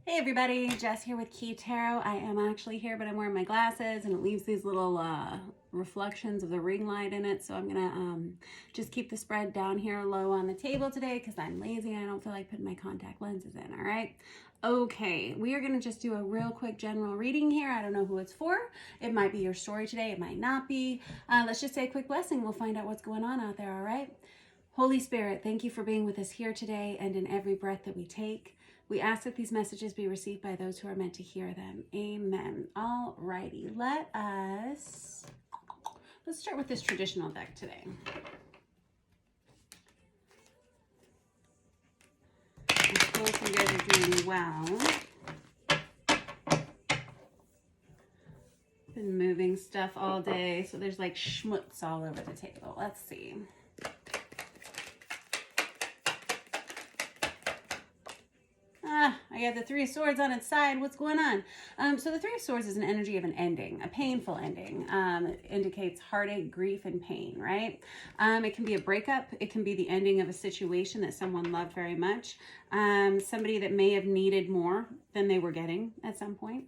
Hey everybody, Jess here with Key Tarot. I am actually here, but I'm wearing my glasses and it leaves these little reflections of the ring light in it. So I'm gonna just keep the spread down here low on the table today because I'm lazy and I don't feel like putting my contact lenses in, all right? Okay, we are gonna just do a real quick general reading here. I don't know who it's for. It might be your story today, it might not be. Let's just say a quick blessing. We'll find out what's going on out there, all right? Holy Spirit, thank you for being with us here today and in every breath that we take. We ask that these messages be received by those who are meant to hear them. Amen. All righty, let's start with this traditional deck today. I hope you guys are doing well. Been moving stuff all day, so there's like schmutz all over the table. Let's see. I got the Three of Swords on its side. What's going on? So the Three of Swords is an energy of an ending, a painful ending. It indicates heartache, grief, and pain, right? It can be a breakup. It can be the ending of a situation that someone loved very much. Somebody that may have needed more than they were getting at some point.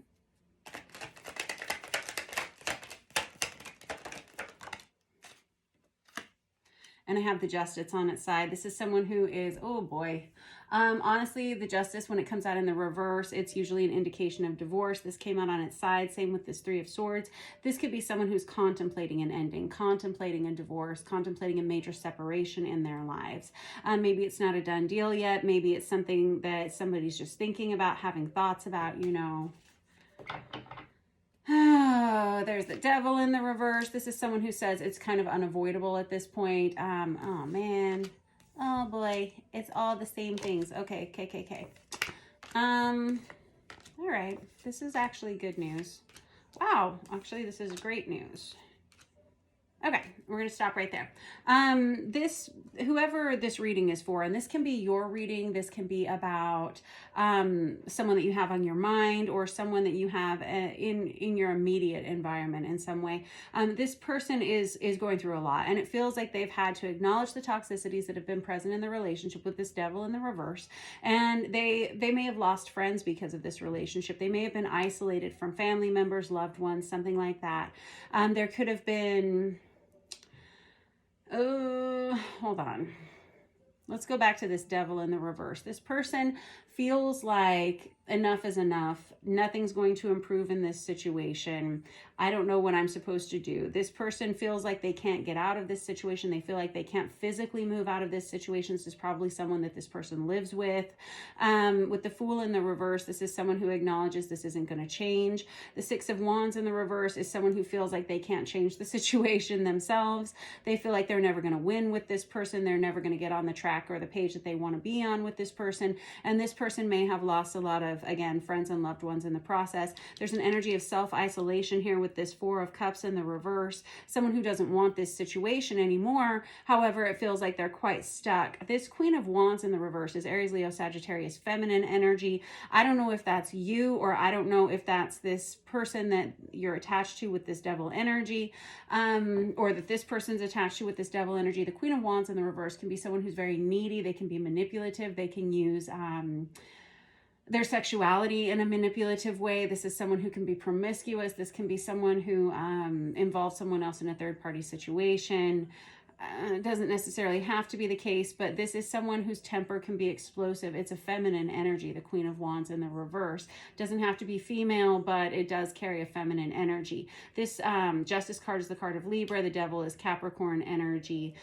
And I have the Justice on its side. This is someone who is, oh boy. Honestly, the Justice, when it comes out in the reverse, it's usually an indication of divorce. This came out on its side. Same with this Three of Swords. This could be someone who's contemplating an ending, contemplating a divorce, contemplating a major separation in their lives. Maybe it's not a done deal yet. Maybe it's something that somebody's just thinking about, having thoughts about, you know. There's the Devil in the reverse. This is someone who says it's kind of unavoidable at this point. Oh man. Oh boy. It's all the same things. Okay. All right. This is actually good news. Wow. Actually, this is great news. Okay, we're going to stop right there. Whoever this reading is for, and this can be your reading, this can be about someone that you have on your mind or someone that you have in your immediate environment in some way. This person is going through a lot, and it feels like they've had to acknowledge the toxicities that have been present in the relationship with this Devil in the reverse, and they may have lost friends because of this relationship. They may have been isolated from family members, loved ones, something like that. There could have been... hold on. Let's go back to this Devil in the reverse. This person feels like enough is enough. Nothing's going to improve in this situation. I don't know what I'm supposed to do. This person feels like they can't get out of this situation. They feel like they can't physically move out of this situation. This is probably someone that this person lives with. With the Fool in the reverse, this is someone who acknowledges this isn't going to change. The Six of Wands in the reverse is someone who feels like they can't change the situation themselves. They feel like they're never going to win with this person. They're never going to get on the track or the page that they want to be on with this person. And this person may have lost a lot of, again, friends and loved ones in the process. There's an energy of self-isolation here with this Four of Cups in the reverse. Someone who doesn't want this situation anymore. However, it feels like they're quite stuck. This Queen of Wands in the reverse is Aries, Leo, Sagittarius, feminine energy. I don't know if that's you, or I don't know if that's this person that you're attached to with this Devil energy, or that this person's attached to with this Devil energy. The Queen of Wands in the reverse can be someone who's very needy. They can be manipulative. They can use their sexuality in a manipulative way. This is someone who can be promiscuous. This can be someone who involves someone else in a third-party situation. Doesn't necessarily have to be the case, but this is someone whose temper can be explosive. It's a feminine energy, the Queen of Wands in the reverse. Doesn't have to be female, but it does carry a feminine energy. This Justice card is the card of Libra. The Devil is Capricorn energy.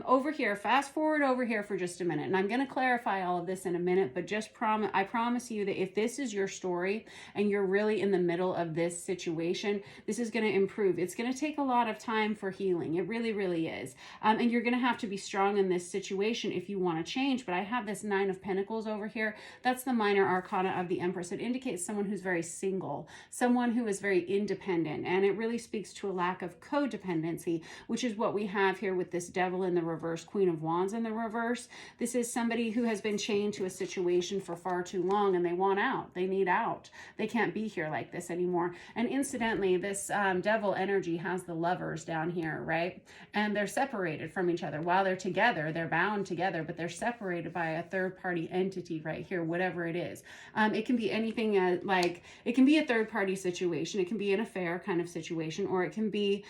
Over here, fast forward over here for just a minute, and I'm going to clarify all of this in a minute, but just I promise you that if this is your story and you're really in the middle of this situation, this is going to improve. It's going to take a lot of time for healing. It really, really is. And you're going to have to be strong in this situation if you want to change. But I have this Nine of Pentacles over here. That's the minor arcana of the Empress. It indicates someone who's very single, someone who is very independent. And it really speaks to a lack of codependency, which is what we have here with this Devil in the reverse, Queen of Wands in the reverse. This is somebody who has been chained to a situation for far too long and they want out. They need out. They can't be here like this anymore. And incidentally, this Devil energy has the Lovers down here, right? And they're separated separated from each other. While they're together, they're bound together, but they're separated by a third-party entity right here, whatever it is. It can be anything like, it can be a third-party situation. It can be an affair kind of situation, or it can be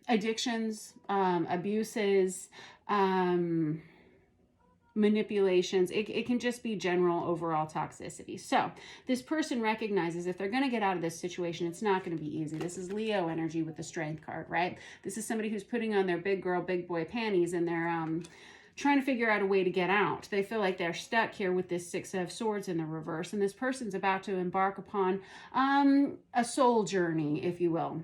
addictions, abuses, manipulations. It can just be general overall toxicity. So this person recognizes if they're going to get out of this situation, it's not going to be easy. This is Leo energy with the Strength card, right? This is somebody who's putting on their big girl, big boy panties, and they're trying to figure out a way to get out. They feel like they're stuck here with this Six of Swords in the reverse, and this person's about to embark upon a soul journey, if you will.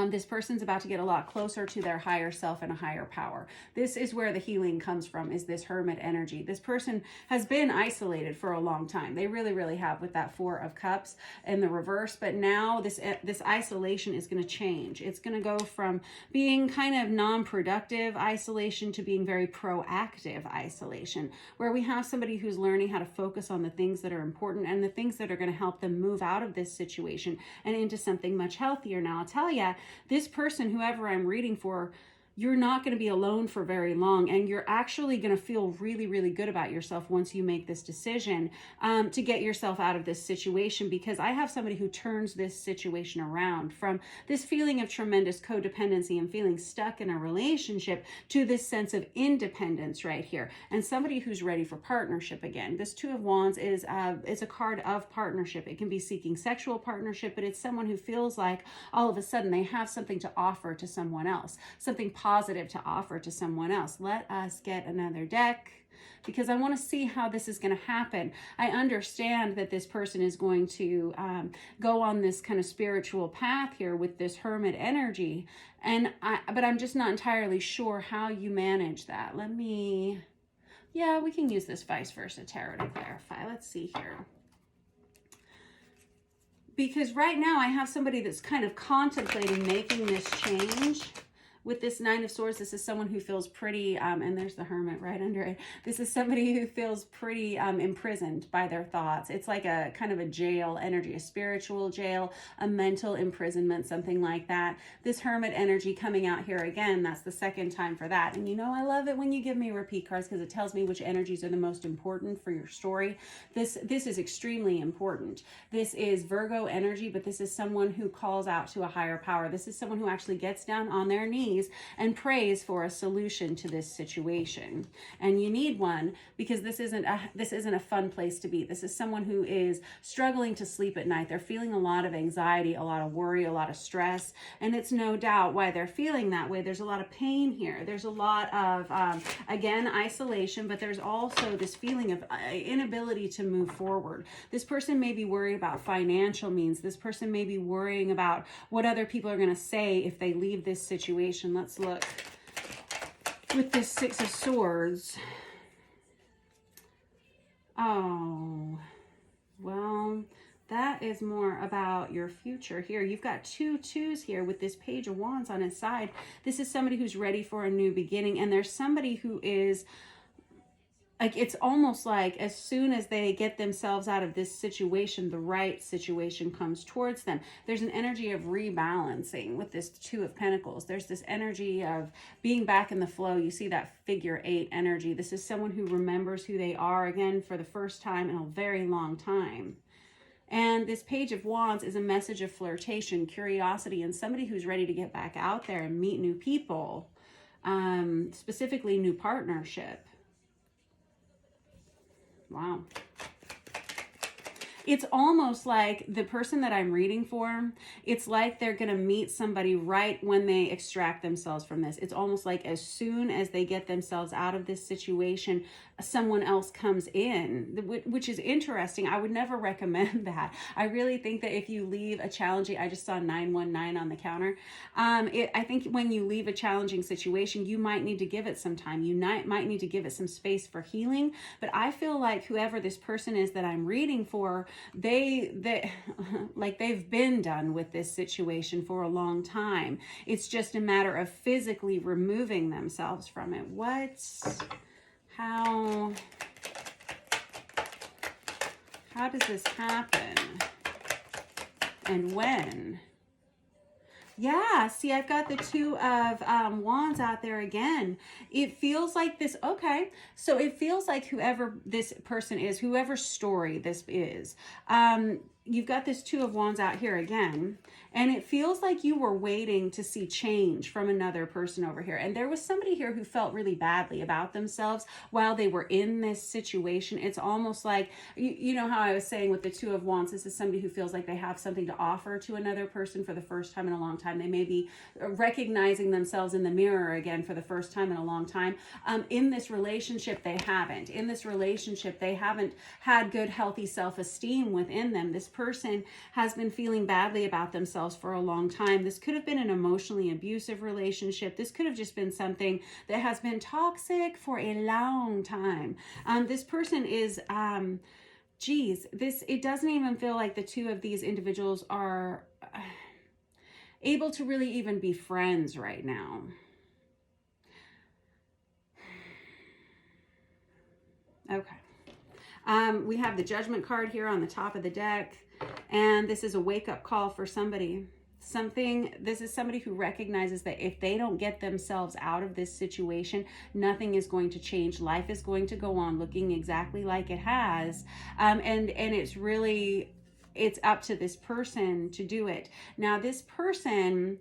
This person's about to get a lot closer to their higher self and a higher power. This is where the healing comes from, is this Hermit energy. This person has been isolated for a long time. They really, really have, with that Four of Cups in the reverse. But now this isolation is going to change. It's going to go from being kind of non-productive isolation to being very proactive isolation, where we have somebody who's learning how to focus on the things that are important and the things that are going to help them move out of this situation and into something much healthier. Now, I'll tell you, this person, whoever I'm reading for, you're not going to be alone for very long, and you're actually going to feel really, really good about yourself once you make this decision to get yourself out of this situation, because I have somebody who turns this situation around from this feeling of tremendous codependency and feeling stuck in a relationship to this sense of independence right here, and somebody who's ready for partnership again. This Two of Wands is a card of partnership. It can be seeking sexual partnership, but it's someone who feels like all of a sudden they have something to offer to someone else, something positive to offer to someone else. Let us get another deck, because I want to see how this is going to happen. I understand that this person is going to go on this kind of spiritual path here with this Hermit energy, but I'm just not entirely sure how you manage that. Yeah, we can use this Vice Versa Tarot to clarify. Let's see here. Because right now I have somebody that's kind of contemplating making this change. With this Nine of Swords, this is someone who feels pretty, and there's the Hermit right under it. This is somebody who feels pretty imprisoned by their thoughts. It's like a kind of a jail energy, a spiritual jail, a mental imprisonment, something like that. This Hermit energy coming out here again, that's the second time for that. And you know, I love it when you give me repeat cards, because it tells me which energies are the most important for your story. This is extremely important. This is Virgo energy, but this is someone who calls out to a higher power. This is someone who actually gets down on their knees and prays for a solution to this situation. And you need one, because this isn't a fun place to be. This is someone who is struggling to sleep at night. They're feeling a lot of anxiety, a lot of worry, a lot of stress, and it's no doubt why they're feeling that way. There's a lot of pain here. There's a lot of again, isolation, but there's also this feeling of inability to move forward. This person may be worried about financial means. This person may be worrying about what other people are going to say if they leave this situation. Let's look with this Six of Swords. Oh, well, that is more about your future here. You've got two twos here with this Page of Wands on his side. This is somebody who's ready for a new beginning, and there's somebody who is like, it's almost like as soon as they get themselves out of this situation, the right situation comes towards them. There's an energy of rebalancing with this Two of Pentacles. There's this energy of being back in the flow. You see that Figure 8 energy. This is someone who remembers who they are again for the first time in a very long time. And this Page of Wands is a message of flirtation, curiosity, and somebody who's ready to get back out there and meet new people, specifically new partnership. Wow. It's almost like the person that I'm reading for, it's like they're going to meet somebody right when they extract themselves from this. It's almost like as soon as they get themselves out of this situation, someone else comes in, which is interesting. I would never recommend that. I really think that if you leave a challenging, I just saw 919 on the counter. I think when you leave a challenging situation, you might need to give it some time. You might need to give it some space for healing. But I feel like whoever this person is that I'm reading for, they like they've been done with this situation for a long time. It's just a matter of physically removing themselves from it. How does this happen? And when? Yeah, see, I've got the two of wands out there again. It feels like this, okay, so it feels like whoever this person is, whoever story this is, you've got this two of wands out here again, and it feels like you were waiting to see change from another person over here. And there was somebody here who felt really badly about themselves while they were in this situation. It's almost like, you know how I was saying with the two of wands, this is somebody who feels like they have something to offer to another person for the first time in a long time. They may be recognizing themselves in the mirror again for the first time in a long time. In this relationship, they haven't. In this relationship, they haven't had good, healthy self-esteem within them. This person has been feeling badly about themselves for a long time. This could have been an emotionally abusive relationship. This could have just been something that has been toxic for a long time. This person is, it doesn't even feel like the two of these individuals are able to really even be friends right now. Okay. We have the Judgment card here on the top of the deck, and this is a wake-up call for somebody. This is somebody who recognizes that if they don't get themselves out of this situation, nothing is going to change. Life is going to go on looking exactly like it has. And it's up to this person to do it. Now, this person,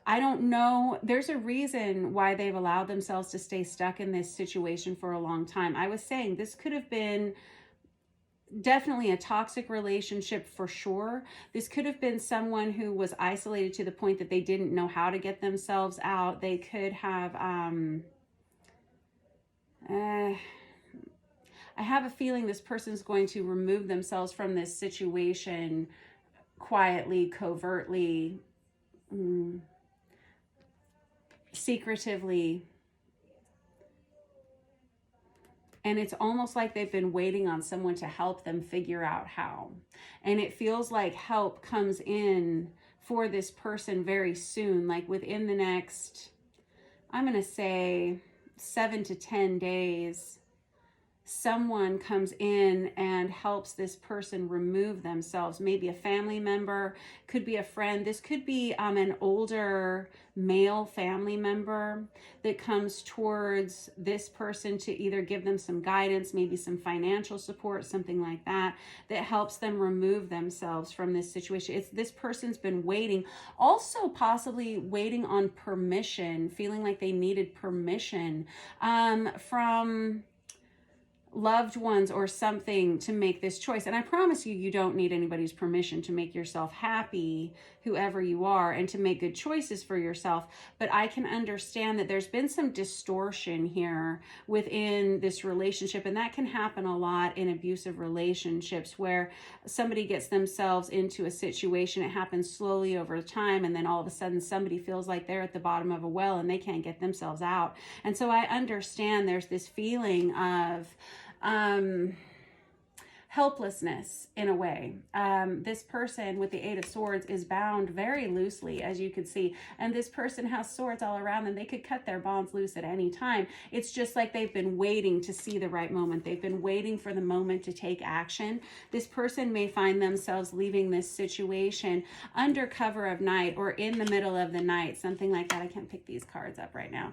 I don't know, there's a reason why they've allowed themselves to stay stuck in this situation for a long time. I was saying this could have been definitely a toxic relationship for sure. This could have been someone who was isolated to the point that they didn't know how to get themselves out. They could have, I have a feeling this person's going to remove themselves from this situation quietly, covertly, secretively. And it's almost like they've been waiting on someone to help them figure out how. And it feels like help comes in for this person very soon, like within the next, I'm going to say 7 to 10 days. Someone comes in and helps this person remove themselves. Maybe a family member, could be a friend. This could be an older male family member that comes towards this person to either give them some guidance, maybe some financial support, something like that, that helps them remove themselves from this situation. This person's been waiting, also possibly waiting on permission, feeling like they needed permission from loved ones or something to make this choice. And I promise you, you don't need anybody's permission to make yourself happy, whoever you are, and to make good choices for yourself. But I can understand that there's been some distortion here within this relationship, and that can happen a lot in abusive relationships where somebody gets themselves into a situation. It happens slowly over time, and then all of a sudden somebody feels like they're at the bottom of a well and they can't get themselves out. And so I understand there's this feeling of helplessness in a way. This person with the Eight of Swords is bound very loosely, as you can see, and this person has swords all around them. They could cut their bonds loose at any time. It's just like they've been waiting to see the right moment. They've been waiting for the moment to take action. This person may find themselves leaving this situation under cover of night or in the middle of the night, something like that. I can't pick these cards up right now.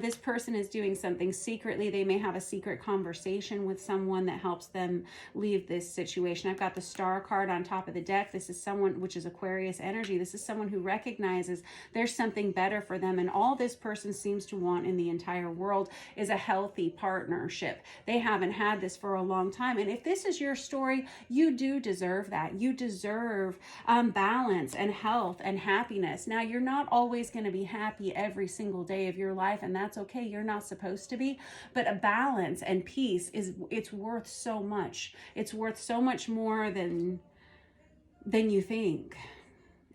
This person is doing something secretly. They may have a secret conversation with someone that helps them leave this situation. I've got the Star card on top of the deck. This is someone, which is Aquarius energy. This is someone who recognizes there's something better for them, and all this person seems to want in the entire world is a healthy partnership. They haven't had this for a long time, and if this is your story, you do deserve that. You deserve balance and health and happiness. Now, you're not always going to be happy every single day of your life, and that's okay. You're not supposed to be, but a balance and peace it's worth so much. It's worth so much more than you think.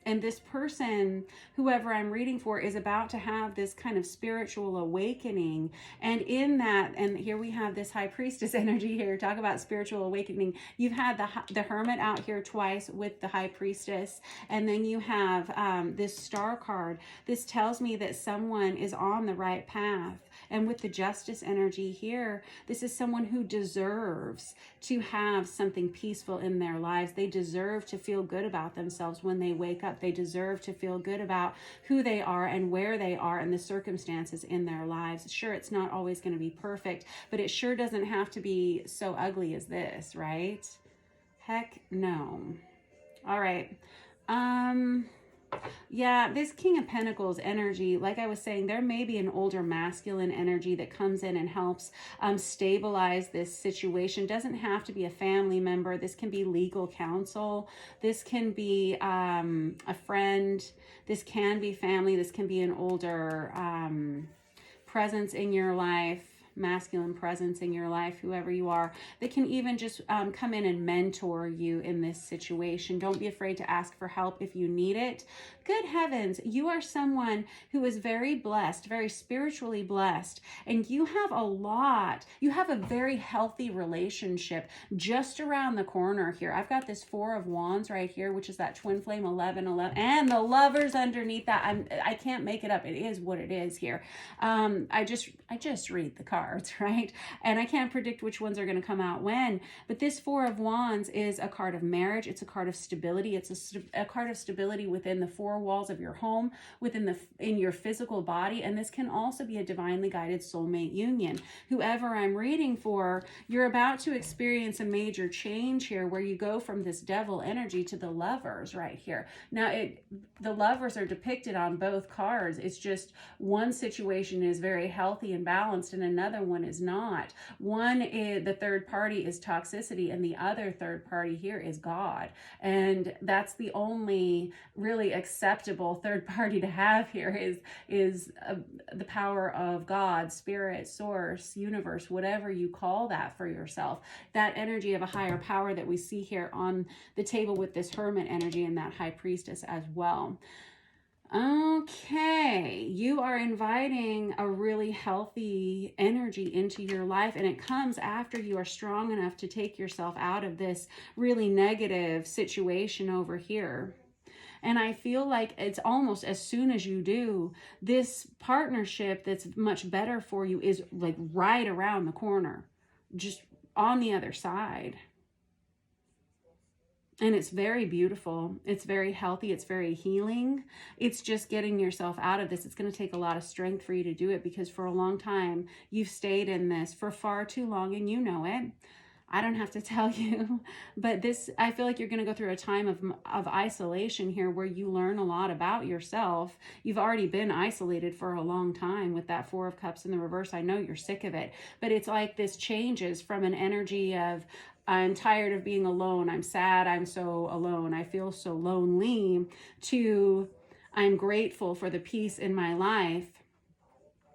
And this person, whoever I'm reading for, is about to have this kind of spiritual awakening. And in that, and here we have this High Priestess energy here. Talk about spiritual awakening. You've had the Hermit out here twice with the High Priestess. And then you have this Star card. This tells me that someone is on the right path. And with the justice energy here, this is someone who deserves to have something peaceful in their lives. They deserve to feel good about themselves when they wake up. They deserve to feel good about who they are and where they are and the circumstances in their lives. Sure, it's not always going to be perfect, but it sure doesn't have to be so ugly as this, right? Heck no. All right. Yeah, this King of Pentacles energy, like I was saying, there may be an older masculine energy that comes in and helps stabilize this situation. Doesn't have to be a family member. This can be legal counsel. This can be a friend. This can be family. This can be an older presence in your life, masculine presence in your life, whoever you are, that can even just come in and mentor you in this situation. Don't be afraid to ask for help if you need it. Good heavens, you are someone who is very blessed, very spiritually blessed, and you have a very healthy relationship just around the corner here. I've got this Four of Wands right here, which is that twin flame 1111, and the Lovers underneath that. I can't make it up. It is what it is here. I just read the cards, right? And I can't predict which ones are going to come out when, but this Four of Wands is a card of marriage. It's a card of stability. It's a card of stability within the four walls of your home, in your physical body. And this can also be a divinely guided soulmate union. Whoever I'm reading for, you're about to experience a major change here where you go from this Devil energy to the Lovers right here. Now, the Lovers are depicted on both cards. It's just one situation is very healthy and balanced and another one is not. One is the third party is toxicity, and the other third party here is God. And that's the only really acceptable third party to have here is the power of God, spirit, source, universe, whatever you call that for yourself. That energy of a higher power that we see here on the table with this Hermit energy and that High Priestess as well. Okay, you are inviting a really healthy energy into your life, and it comes after you are strong enough to take yourself out of this really negative situation over here. And I feel like it's almost as soon as you do, this partnership that's much better for you is like right around the corner, just on the other side. And it's very beautiful. It's very healthy. It's very healing. It's just getting yourself out of this. It's going to take a lot of strength for you to do it, because for a long time, you've stayed in this for far too long, and you know it. I don't have to tell you, but I feel like you're going to go through a time of isolation here where you learn a lot about yourself. You've already been isolated for a long time with that Four of Cups in the reverse. I know you're sick of it, but it's like this changes from an energy of, I'm tired of being alone. I'm sad. I'm so alone. I feel so lonely, to I'm grateful for the peace in my life.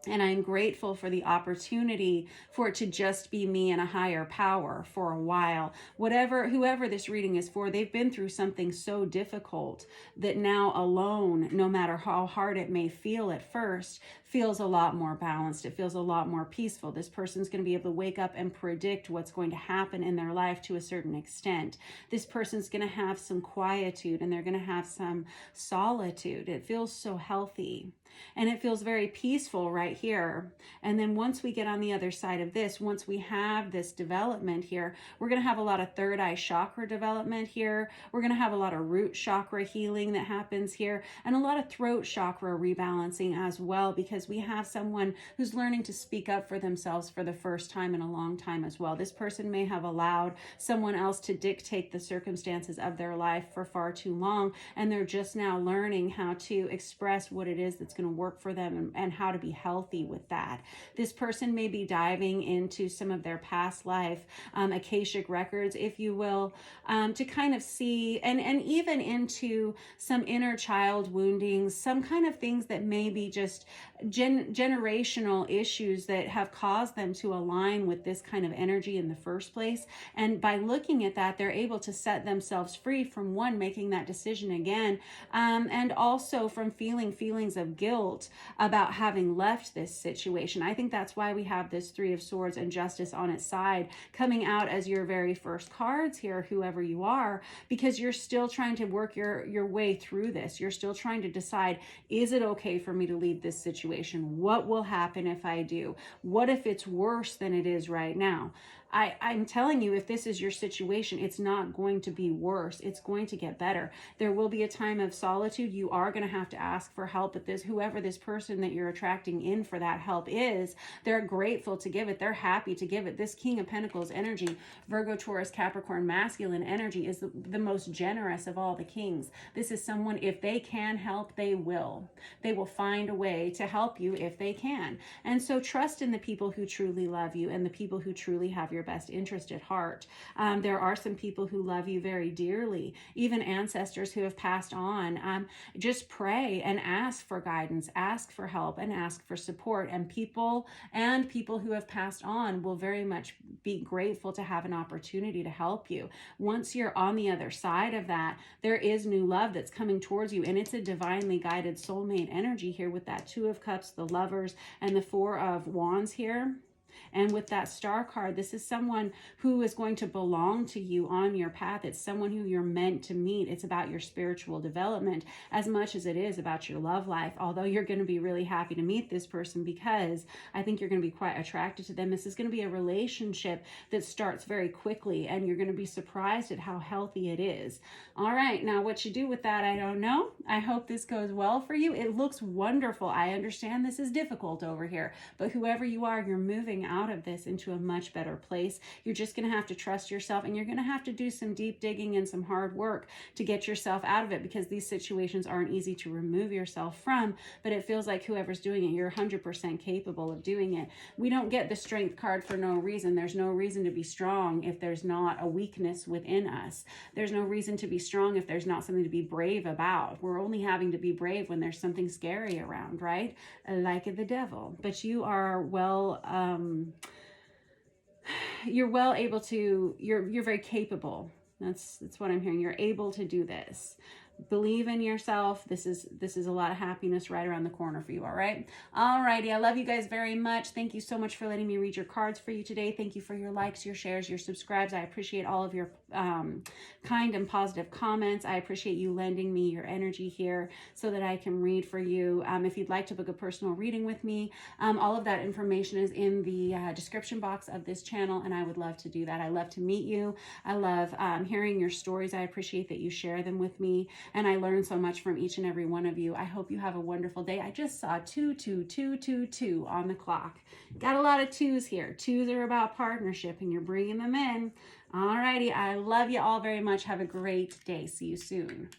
And I'm grateful for the opportunity for it to just be me and a higher power for a while. Whoever this reading is for, they've been through something so difficult that now alone, no matter how hard it may feel at first, feels a lot more balanced. It feels a lot more peaceful. This person's going to be able to wake up and predict what's going to happen in their life to a certain extent. This person's going to have some quietude, and they're going to have some solitude. It feels so healthy. And it feels very peaceful right here. And then once we get on the other side of this, once we have this development here, we're going to have a lot of third eye chakra development here. We're going to have a lot of root chakra healing that happens here, and a lot of throat chakra rebalancing as well, because we have someone who's learning to speak up for themselves for the first time in a long time as well. This person may have allowed someone else to dictate the circumstances of their life for far too long, and they're just now learning how to express what it is that's going to work for them, and how to be healthy with that. This person may be diving into some of their past life, Akashic records, if you will, to kind of see, and even into some inner child woundings, some kind of things that may be just generational issues that have caused them to align with this kind of energy in the first place. And by looking at that, they're able to set themselves free from, one, making that decision again, and also from feeling feelings of guilt guilt about having left this situation. I think that's why we have this Three of Swords and Justice on its side coming out as your very first cards here, whoever you are, because you're still trying to work your way through this. You're still trying to decide, is it okay for me to leave this situation? What will happen if I do? What if it's worse than it is right now? I'm telling you, if this is your situation, it's not going to be worse. It's going to get better. There will be a time of solitude. You are going to have to ask for help, but whoever this person that you're attracting in for that help is, they're grateful to give it. They're happy to give it. This King of Pentacles energy, Virgo, Taurus, Capricorn, masculine energy, is the most generous of all the kings. This is someone, if they can help, they will. They will find a way to help you if they can. And so trust in the people who truly love you and the people who truly have your best interest at heart. There are some people who love you very dearly, even ancestors who have passed on. Just pray and ask for guidance, ask for help, and ask for support. And people who have passed on will very much be grateful to have an opportunity to help you. Once you're on the other side of that, there is new love that's coming towards you, and it's a divinely guided soulmate energy here with that Two of Cups, the Lovers, and the Four of Wands here. And with that Star card, this is someone who is going to belong to you on your path. It's someone who you're meant to meet. It's about your spiritual development as much as it is about your love life. Although you're going to be really happy to meet this person because I think you're going to be quite attracted to them. This is going to be a relationship that starts very quickly, and you're going to be surprised at how healthy it is. All right, now what you do with that, I don't know. I hope this goes well for you. It looks wonderful. I understand this is difficult over here, but whoever you are, you're moving out of this into a much better place. You're just going to have to trust yourself, and you're going to have to do some deep digging and some hard work to get yourself out of it, because these situations aren't easy to remove yourself from, but it feels like whoever's doing it, you're 100% capable of doing it. We don't get the Strength card for no reason. There's no reason to be strong if there's not a weakness within us. There's no reason to be strong if there's not something to be brave about. We're only having to be brave when there's something scary around, right? Like the devil. But you are you're well able to, you're very capable. That's what I'm hearing. You're able to do this. Believe in yourself. This is a lot of happiness right around the corner for you. All right. All righty. I love you guys very much. Thank you so much for letting me read your cards for you today. Thank you for your likes, your shares, your subscribes. I appreciate all of your kind and positive comments. I appreciate you lending me your energy here so that I can read for you. If you'd like to book a personal reading with me, all of that information is in the description box of this channel, and I would love to do that. I love to meet you. I love hearing your stories. I appreciate that you share them with me. And I learned so much from each and every one of you. I hope you have a wonderful day. I just saw 22222 on the clock. Got a lot of twos here. Twos are about partnership, and you're bringing them in. All righty. I love you all very much. Have a great day. See you soon.